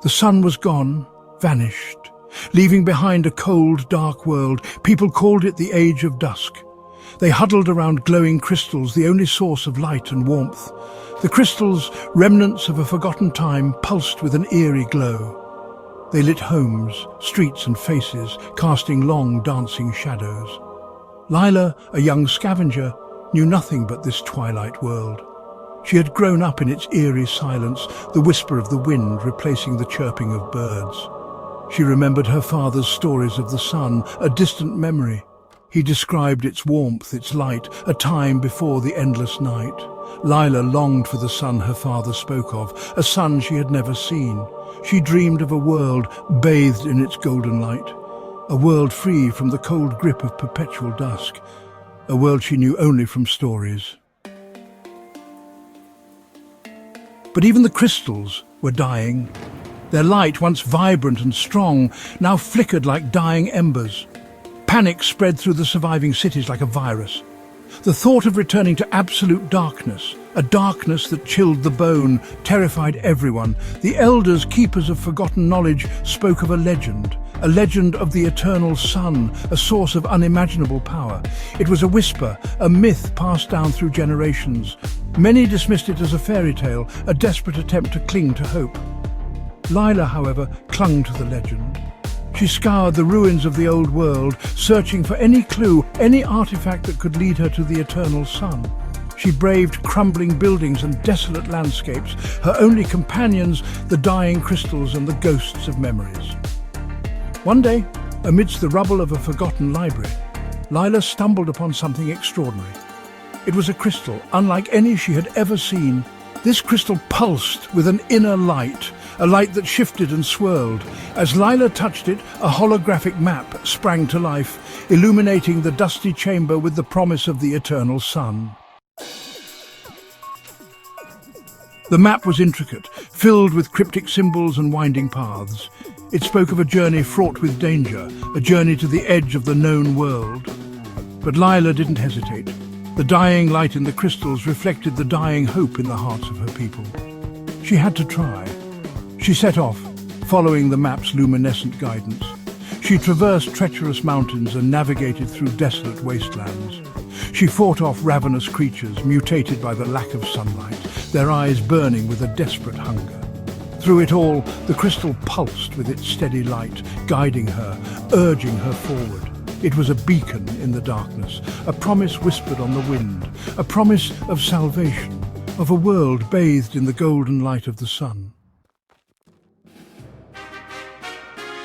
The sun was gone, vanished, leaving behind a cold, dark world. People called it the Age of Dusk. They huddled around glowing crystals, the only source of light and warmth. The crystals, remnants of a forgotten time, pulsed with an eerie glow. They lit homes, streets and faces, casting long, dancing shadows. Lila, a young scavenger, knew nothing but this twilight world. She had grown up in its eerie silence, the whisper of the wind replacing the chirping of birds. She remembered her father's stories of the sun, a distant memory. He described its warmth, its light, a time before the endless night. Lila longed for the sun her father spoke of, a sun she had never seen. She dreamed of a world bathed in its golden light, a world free from the cold grip of perpetual dusk, a world she knew only from stories. But even the crystals were dying. Their light, once vibrant and strong, now flickered like dying embers. Panic spread through the surviving cities like a virus. The thought of returning to absolute darkness, a darkness that chilled the bone, terrified everyone. The elders, keepers of forgotten knowledge, spoke of a legend of the eternal sun, a source of unimaginable power. It was a whisper, a myth passed down through generations. Many dismissed it as a fairy tale, a desperate attempt to cling to hope. Lila, however, clung to the legend. She scoured the ruins of the old world, searching for any clue, any artifact that could lead her to the eternal sun. She braved crumbling buildings and desolate landscapes, her only companions the dying crystals and the ghosts of memories. One day, amidst the rubble of a forgotten library, Lila stumbled upon something extraordinary. It was a crystal, unlike any she had ever seen. This crystal pulsed with an inner light, a light that shifted and swirled. As Lila touched it, a holographic map sprang to life, illuminating the dusty chamber with the promise of the eternal sun. The map was intricate, filled with cryptic symbols and winding paths. It spoke of a journey fraught with danger, a journey to the edge of the known world. But Lila didn't hesitate. The dying light in the crystals reflected the dying hope in the hearts of her people. She had to try. She set off, following the map's luminescent guidance. She traversed treacherous mountains and navigated through desolate wastelands. She fought off ravenous creatures, mutated by the lack of sunlight, their eyes burning with a desperate hunger. Through it all, the crystal pulsed with its steady light, guiding her, urging her forward. It was a beacon in the darkness, a promise whispered on the wind, a promise of salvation, of a world bathed in the golden light of the sun.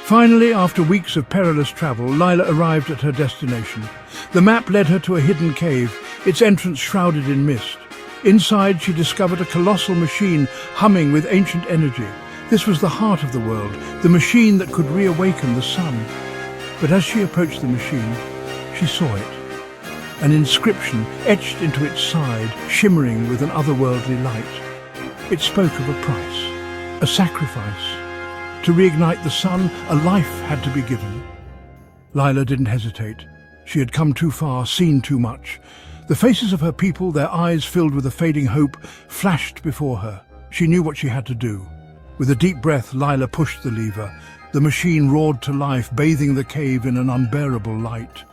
Finally, after weeks of perilous travel, Lila arrived at her destination. The map led her to a hidden cave, its entrance shrouded in mist. Inside, she discovered a colossal machine humming with ancient energy. This was the heart of the world, the machine that could reawaken the sun. But as she approached the machine, she saw it. An inscription etched into its side, shimmering with an otherworldly light. It spoke of a price, a sacrifice. To reignite the sun, a life had to be given. Lila didn't hesitate. She had come too far, seen too much. The faces of her people, their eyes filled with a fading hope, flashed before her. She knew what she had to do. With a deep breath, Lila pushed the lever. The machine roared to life, bathing the cave in an unbearable light.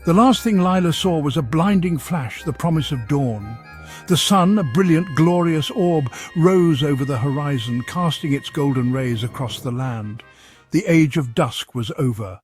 The last thing Lila saw was a blinding flash, the promise of dawn. The sun, a brilliant, glorious orb, rose over the horizon, casting its golden rays across the land. The Age of Dusk was over.